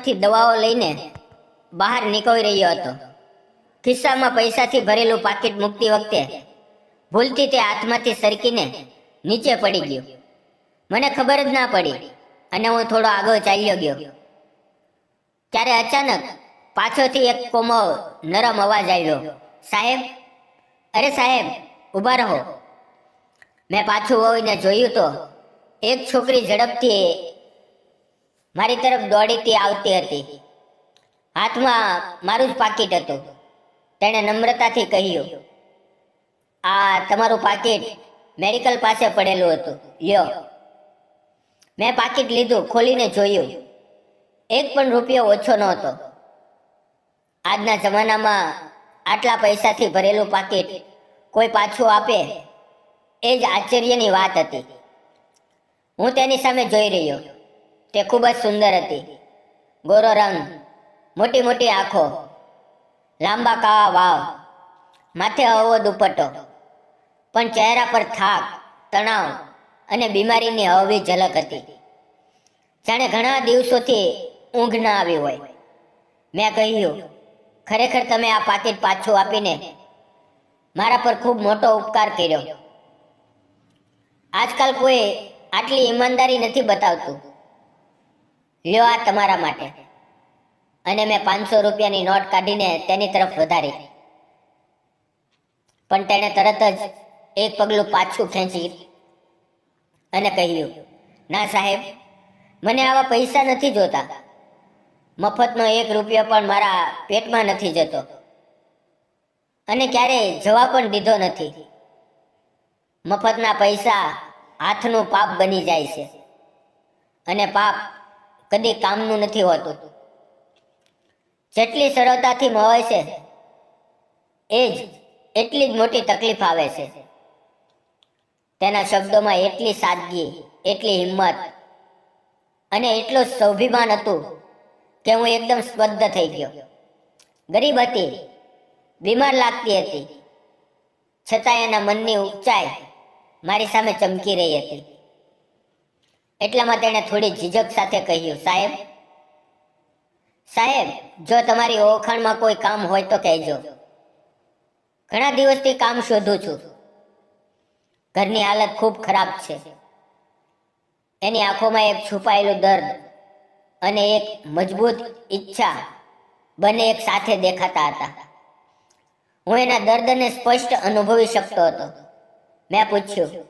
દુકાનમાંથી દવાઓ લઈને બહાર નીકળી રહ્યો હતો. ખિસ્સામાં પૈસાથી ભરેલું પાકીટ મૂકતી વખતે ભૂલથી તે હાથમાંથી સરકીને નીચે પડી ગયું. મને ખબર જ ના પડી અને હું થોડો આગળ ચાલ્યો ગયો. ત્યારે અચાનક પાછળથી એક કોમળ નરમ અવાજ આવ્યો, સાહેબ, અરે સાહેબ, ઊભા રહો. મેં પાછું વળીને જોયું તો એક છોકરી ઝડપથી મારી તરફ દોડીતી આવતી હતી. હાથમાં મારું જ પાકીટ હતું. તેણે નમ્રતાથી કહ્યું, આ તમારું પાકીટ મેડિકલ પાસે પડેલું હતું, લ્યો. મેં પાકીટ લીધું, ખોલીને જોયું. એક પણ રૂપિયો ઓછો નહોતો. આજના જમાનામાં આટલા પૈસાથી ભરેલું પાકીટ કોઈ પાછું આપે એ જ આશ્ચર્યની વાત હતી. હું તેની સામે જોઈ રહ્યો. તે ખૂબ જ સુંદર હતી. ગોરો રંગ, મોટી મોટી આંખો, લાંબા કાળા વાળ, માથે હળવો દુપટ્ટો, પણ ચહેરા પર થાક, તણાવ અને બીમારીની હળવી ઝલક હતી. જાણે ઘણા દિવસોથી ઊંઘ ના આવી હોય. મેં કહ્યું, ખરેખર તમે આ પાકીટ પાછું આપીને મારા પર ખૂબ મોટો ઉપકાર કર્યો. આજકાલ કોઈ આટલી ઈમાનદારી નથી બતાવતું. લ્યો, આ તમારા માટે. અને મેં 500 રૂપિયાની નોટ કાઢીને તેની તરફ વધારી. પણ તેણે તરત જ એક પગલું પાછું ખેંચી અને કહ્યું, ના સાહેબ, મને આવા પૈસા નથી જોતા. મફતનો 1 રૂપિયો પણ મારા પેટમાં નથી જતો અને ક્યારેય જવા પણ દીધો નથી. મફતના પૈસા હાથનું પાપ બની જાય છે અને પાપ કદી કામનું નથી હોતું. જેટલી સરળતાથી મળે છે એ જ એટલી જ મોટી તકલીફ આવે છે. તેના શબ્દોમાં એટલી સાદગી, એટલી હિંમત અને એટલું સ્વાભિમાન હતું કે હું એકદમ સ્તબ્ધ થઈ ગયો. ગરીબ હતી, બીમાર લાગતી હતી, છતાં એના મનની ઊંચાઈ મારી સામે ચમકી રહી હતી. એટલામાં તેણે થોડી ઝીઝક સાથે કહ્યું, સાહેબ, સાહેબ, જો તમારી ઓળખાણમાં કોઈ કામ હોય તો કહેજો. ઘણા દિવસથી કામ શોધું છું. ઘરની હાલત ખૂબ ખરાબ છે. એની આંખોમાં એક છુપાયેલું દર્દ અને એક મજબૂત ઈચ્છા બંને એક સાથે દેખાતા હતા. હું એના દર્દને સ્પષ્ટ અનુભવી શકતો હતો. મેં પૂછ્યું,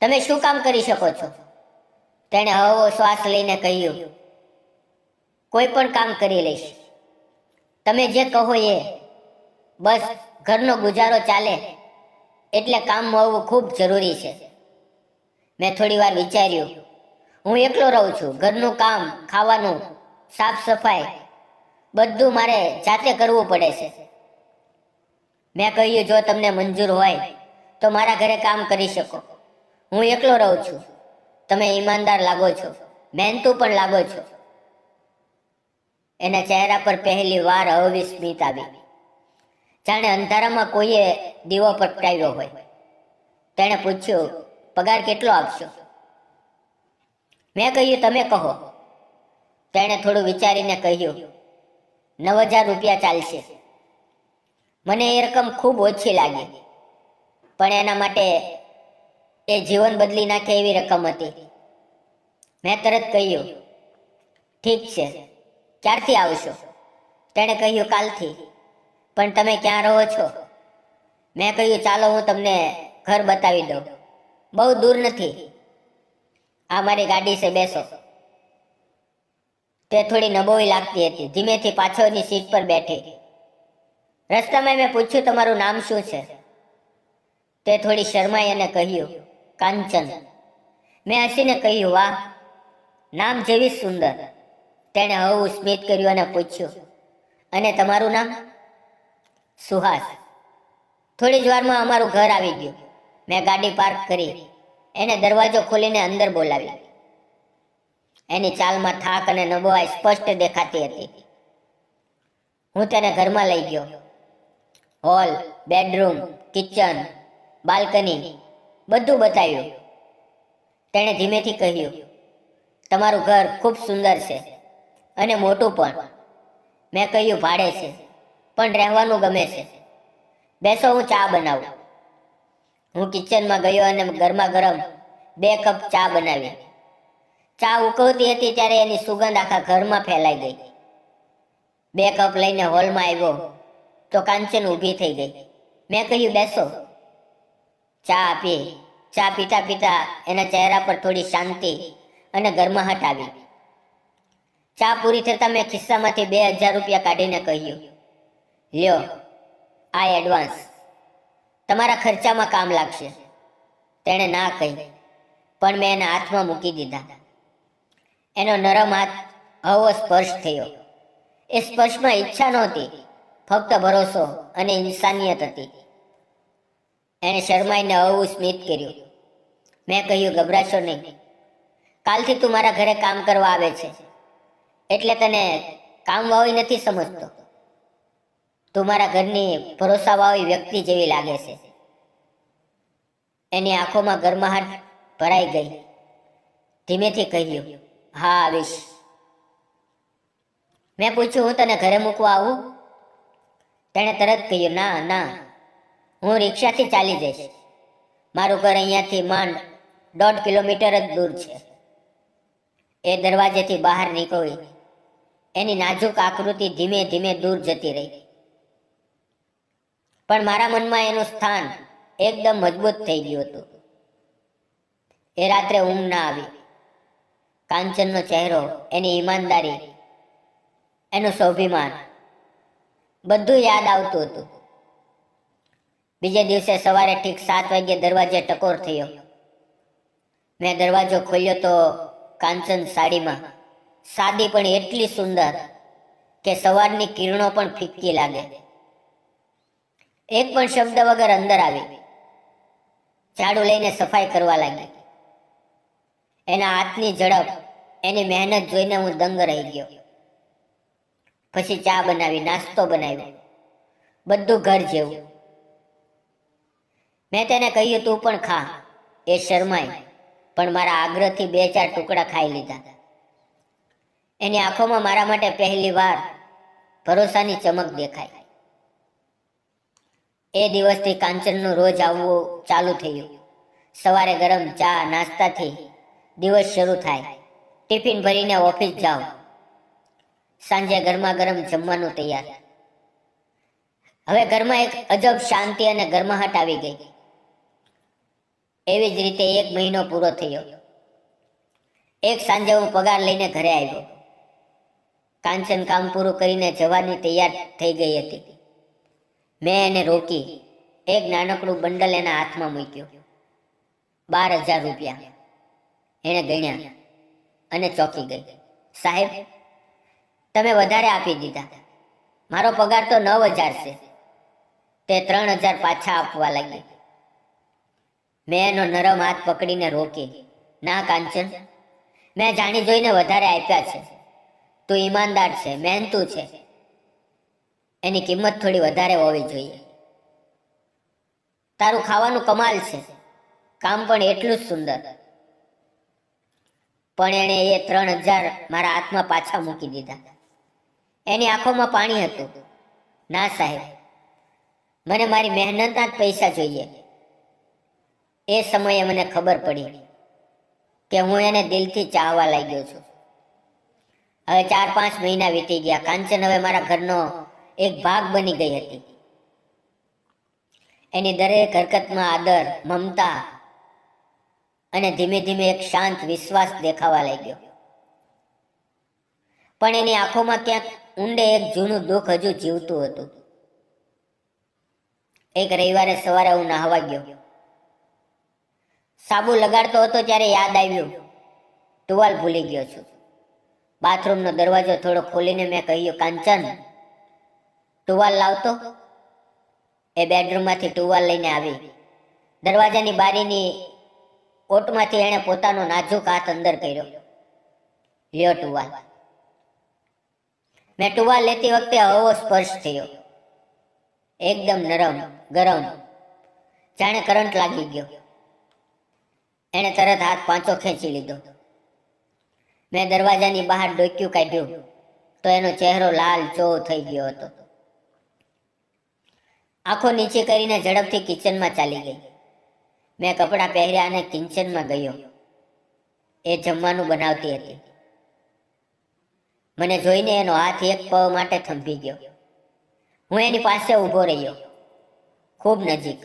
તમે શું કામ કરી શકો છો? તેણે હળવો શ્વાસ લઈને કહ્યું, કોઈ પણ કામ કરી લઈશ. તમે જે કહો એ. બસ ઘરનો ગુજારો ચાલે એટલે કામ મળવું ખૂબ જરૂરી છે. મેં થોડી વાર વિચાર્યું. હું એકલો રહું છું. ઘરનું કામ, ખાવાનું, સાફ સફાઈ બધું મારે જાતે કરવું પડે છે. મેં કહ્યું, જો તમને મંજૂર હોય તો મારા ઘરે કામ કરી શકો. હું એકલો રહું છું. તમે ઈમાનદાર લાગો છો, મહેનતુ પણ લાગો છો. એના ચહેરા પર પહેલી વાર હળવી સ્મિત આવી, જાણે અંધારામાં કોઈએ દીવો પ્રગટાવ્યો હોય. તેણે પૂછ્યું, પગાર કેટલો આપશો? મેં કહ્યું, તમે કહો. તેણે થોડું વિચારીને કહ્યું, 9,000 રૂપિયા ચાલશે. મને એ રકમ ખૂબ ઓછી લાગી, પણ એના માટે એ જીવન બદલી નાખે એવી રકમ હતી. મેં તરત કહ્યું, ઠીક છે, ક્યારથી આવશો? તેણે કહ્યું, કાલથી. પણ તમે ક્યાં રહો છો? મેં કહ્યું, ચાલો હું તમને ઘર બતાવી દઉં. બહુ દૂર નથી. આ મારી ગાડી છે, બેસો. તે થોડી નબોળી લાગતી હતી. ધીમેથી પાછળની સીટ પર બેઠી. રસ્તામાં મેં પૂછ્યું, તમારું નામ શું છે? તે થોડી શરમાઈ અને કહ્યું, કાંચન. મેં હસીને કહ્યું, વાહ, નામ જેવી સુંદર. તેણે હળવું સ્મિત કર્યું અને પૂછ્યું, અને તમારું નામ? સુહાસ. થોડી જ વારમાં અમારું ઘર આવી ગયું. મેં ગાડી પાર્ક કરી. એને દરવાજો ખોલીને અંદર બોલાવી. એની ચાલમાં થાક અને નબળાઈ સ્પષ્ટ દેખાતી હતી. હું તેને ઘરમાં લઈ ગયો. હોલ, બેડરૂમ, કિચન, બાલ્કની બધું બતાવ્યું. તેણે ધીમેથી કહ્યું, તમારું ઘર ખૂબ સુંદર છે, અને મોટું પણ. મેં કહ્યું ભાડે છે, પણ રહેવાનું ગમે છે. બેસો, હું ચા બનાવું. હું કિચનમાં ગયો અને ગરમા ગરમ 2 કપ ચા બનાવી. ચા ઉકળતી હતી ત્યારે એની સુગંધ આખા ઘરમાં ફેલાઈ ગઈ. 2 કપ લઈને હોલમાં આવ્યો તો કાંચન ઊભી થઈ ગઈ. મેં કહ્યું બેસો. ચા આપી. ચા પીતા પીતા એના ચહેરા પર થોડી શાંતિ અને ગરમાહટ આવી. ચા પૂરી થતાં મેં ખિસ્સામાંથી 2000 રૂપિયા કાઢીને કહ્યું, લ્યો, આ એડવાન્સ. તમારા ખર્ચામાં કામ લાગશે. તેણે ના કહી, પણ મેં એના હાથમાં મૂકી દીધા. એનો નરમ હાથ હળવો સ્પર્શ થયો. એ સ્પર્શમાં ઈચ્છા નહોતી, ફક્ત ભરોસો અને ઇન્સાનિયત હતી. એણે શરમાઈને હળવું સ્મિત કર્યું. મેં કહ્યું, ગભરાશો નહીં. કાલથી તું મારા ઘરે કામ કરવા આવે છે, એટલે તને કામવાળી નથી સમજતો. તું મારા ઘરની ભરોસાવાળી વ્યક્તિ જેવી લાગે છે. એની આંખોમાં ગરમાહટ ભરાઈ ગઈ. ધીમેથી કહ્યું, હા, આવીશ. મેં પૂછ્યું, હું તને ઘરે મૂકવા આવું? તેણે તરત કહ્યું, ના ના, હું રિક્ષાથી ચાલી જઈશ. મારું ઘર અહીંયાથી માંડ 1.5 કિલોમીટર જ દૂર છે. એ દરવાજેથી બહાર નીકળી. એની નાજુક આકૃતિ ધીમે ધીમે દૂર જતી રહી. પણ મારા મનમાં એનું સ્થાન એકદમ મજબૂત થઈ ગયું હતું. એ રાત્રે ઊંઘ ના આવી. કાંચનનો ચહેરો, એની ઈમાનદારી, એનું સ્વાભિમાન, બધું યાદ આવતું હતું. બીજે દિવસે સવારે ઠીક 7 વાગ્યે દરવાજે ટકોર થયો. મેં દરવાજો ખોલ્યો તો કાંચન સાડીમાં, સાદી પણ એટલી સુંદર કે સવારની કિરણો પણ ફીક્કી લાગે. એક પણ શબ્દ વગર અંદર આવી. ઝાડુ લઈને સફાઈ કરવા લાગી. એના હાથની ઝડપ, એની મહેનત જોઈને હું દંગ રહી ગયો. પછી ચા બનાવી, નાસ્તો બનાવ્યો, બધું ઘર જેવું. મેં તેને કહ્યું, તું પણ ખા. એ શરમાઈ, પણ મારા આગ્રહથી 2-4 ટુકડા ખાઈ લીધા. એની આંખોમાં મારા માટે પહેલી વાર ભરોસાની ચમક દેખાઈ. એ દિવસથી કાંચનનું રોજ આવવું ચાલુ થયું. સવારે ગરમ ચા નાસ્તાથી દિવસ શરૂ થાય. ટિફિન ભરીને ઓફિસ જાઓ. સાંજે ગરમા ગરમ જમવાનું તૈયાર. હવે ઘરમાં એક અજબ શાંતિ અને ગરમાહટ આવી ગઈ. એવી જ રીતે 1 મહિનો પૂરો થયો. એક સાંજે હું પગાર લઈને ઘરે આવ્યો. કાંચન કામ પૂરું કરીને જવાની તૈયાર થઈ ગઈ હતી. મેં એને રોકી. એક નાનકડું બંડલ એના હાથમાં મૂક્યું. 12,000 રૂપિયા. એણે ગણ્યા અને ચોંકી ગઈ. સાહેબ, તમે વધારે આપી દીધા. મારો પગાર તો 9,000 છે. તે 3,000 પાછા આપવા લાગી. મેં એનો નરમ હાથ પકડીને રોકી. ના કાંચન, મેં જાણી જોઈને વધારે આપ્યા છે. તું ઈમાનદાર છે, મહેનતુ છે. એની કિંમત થોડી વધારે હોવી જોઈએ. તારું ખાવાનું કમાલ છે, કામ પણ એટલું જ સુંદર. પણ એણે એ 3,000 મારા હાથમાં પાછા મૂકી દીધા. એની આંખોમાં પાણી હતું. ના સાહેબ, મને મારી મહેનતના જ પૈસા જોઈએ. એ સમયે મને ખબર પડી કે હું એને દિલથી ચાહવા લાગ્યો છું. હવે 4-5 મહિના વીતી ગયા. કાંચન હવે મારા ઘરનો એક ભાગ બની ગઈ હતી. એની દરેક હરકતમાં આદર, મમતા અને ધીમે ધીમે એક શાંત વિશ્વાસ દેખાવા લાગ્યો. પણ એની આંખોમાં ક્યાંક ઊંડે એક જૂનું દુઃખ હજુ જીવતું હતું. એક રવિવારે સવારે હું નાહવા ગયો. સાબુ લગાડતો હતો ત્યારે યાદ આવ્યું, ટુવાલ ભૂલી ગયો છું. બાથરૂમનો દરવાજો થોડો ખોલીને મેં કહ્યું, કાંચન, ટુવાલ લાવતો. એ બેડરૂમમાંથી ટુવાલ લઈને આવી. દરવાજાની બારીની ઓટમાંથી એણે પોતાનો નાજુક હાથ અંદર કર્યો. લ્યો ટુવાલ. મેં ટુવાલ લેતી વખતે હળવો સ્પર્શ થયો. એકદમ નરમ, ગરમ, જાણે કરંટ લાગી ગયો. એણે તરત હાથ પાંચો ખેંચી લીધો. મેં દરવાજાની બહાર ડોક્યું કાઢ્યું તો એનો ચહેરો લાલ ચો થઈ ગયો હતો. આંખો નીચે કરીને ઝડપથી કિચનમાં ચાલી ગઈ. મેં કપડાં પહેર્યા અને કિચનમાં ગયો. એ જમવાનું બનાવતી હતી. મને જોઈને એનો હાથ એક પળ માટે થંભી ગયો. હું એની પાસે ઊભો રહ્યો, ખૂબ નજીક.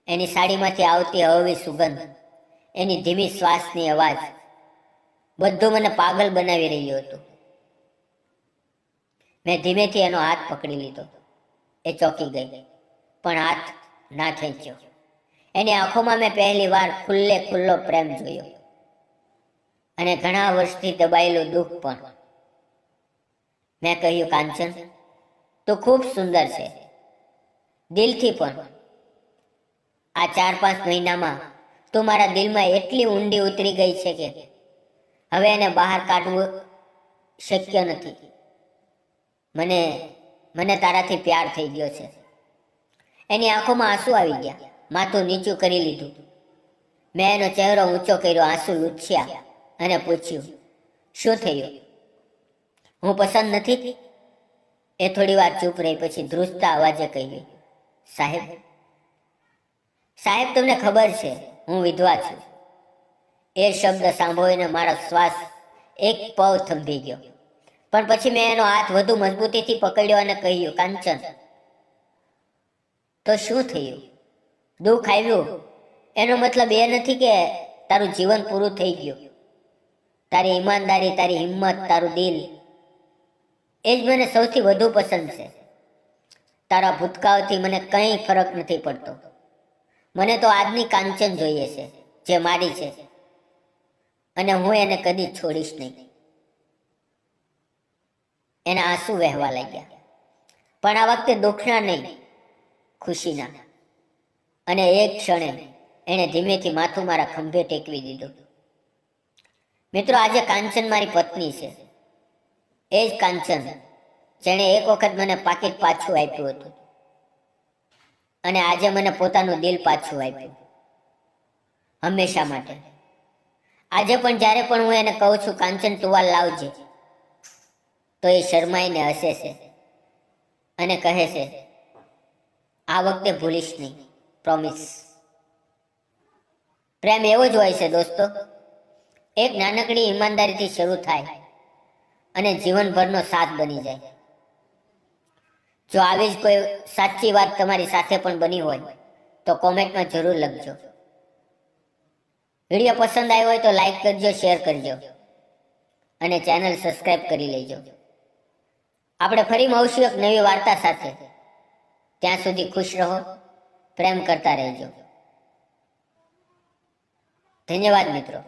એની સાડીમાંથી આવતી હળવી સુગંધ, એની ધીમી શ્વાસની અવાજ, બધું મને પાગલ બનાવી રહ્યું હતું. મેં ધીમેથી એનો હાથ પકડી લીધો. એ ચોંકી ગઈ, પણ હાથ ના ખેંચ્યો. એની આંખોમાં મેં પહેલી વાર ખુલ્લો પ્રેમ જોયો, અને ઘણા વર્ષથી દબાયેલું દુઃખ પણ. મેં કહ્યું, કાંચન, તું ખૂબ સુંદર છે, દિલથી પણ. આ 4-5 મહિનામાં તું મારા દિલમાં એટલી ઊંડી ઉતરી ગઈ છે કે હવે એને બહાર કાઢવું શક્ય નથી. મને તારાથી પ્યાર થઈ ગયો છે. એની આંખોમાં આંસુ આવી ગયા. માથું નીચું કરી લીધું. મેં એનો ચહેરો ઊંચો કર્યો, આંસુ લૂછ્યા, અને પૂછ્યું, શું થયું? હું પસંદ નથી? એ થોડી વાર ચૂપ રહી, પછી ધ્રુજતા અવાજે કહ્યું, સાહેબ, તમને ખબર છે હું વિધવા છું. એ શબ્દ સાંભળીને મારો શ્વાસ એક પળ થંભી ગયો. પણ પછી મેં એનો હાથ વધુ મજબૂતીથી પકડ્યો અને કહ્યું, કાંચન, તો શું થયું? દુઃખ આવ્યું એનો મતલબ એ નથી કે તારું જીવન પૂરું થઈ ગયું. તારી ઈમાનદારી, તારી હિંમત, તારું દિલ, એ જ મને સૌથી વધુ પસંદ છે. તારા ભૂતકાળથી મને કંઈ ફરક નથી પડતો. મને તો આજની કાંચન જોઈએ છે, જે મારી છે, અને હું એને કદી છોડીશ નહીં. એના આંસુ વહેવા લાગ્યા, પણ આ વખતે દુઃખના નહીં, ખુશીના. અને એક ક્ષણે એણે ધીમેથી માથું મારા ખંભે ટેકવી દીધું. મિત્રો, આજે કાંચન મારી પત્ની છે. એ જ કાંચન જેણે એક વખત મને પાકીટ પાછું આપ્યું હતું, અને આજે મને પોતાનું દિલ પાછું આપ્યું, હંમેશા માટે. આજે પણ જ્યારે પણ હું એને કહું છું, કાંચન ટુવાલ લાવજે, તો એ શરમાઈને હસે છે અને કહે છે, આ વખતે ભૂલીશ નહીં, પ્રોમિસ. પ્રેમ એવો જ હોય છે દોસ્તો. એક નાનકડી ઈમાનદારીથી શરૂ થાય અને જીવનભરનો સાથ બની જાય. જો આવી જ કોઈ સાચી વાત તમારી સાથે પણ બની હોય તો કોમેન્ટમાં જરૂર લખજો. વિડીયો પસંદ આવ્યો હોય તો લાઈક કરજો, શેર કરજો, અને ચેનલ સબસ્ક્રાઈબ કરી લેજો. આપણે ફરી મળશું એક નવી વાર્તા સાથે. ત્યાં સુધી ખુશ રહો, પ્રેમ કરતા રહેજો. ધન્યવાદ મિત્રો.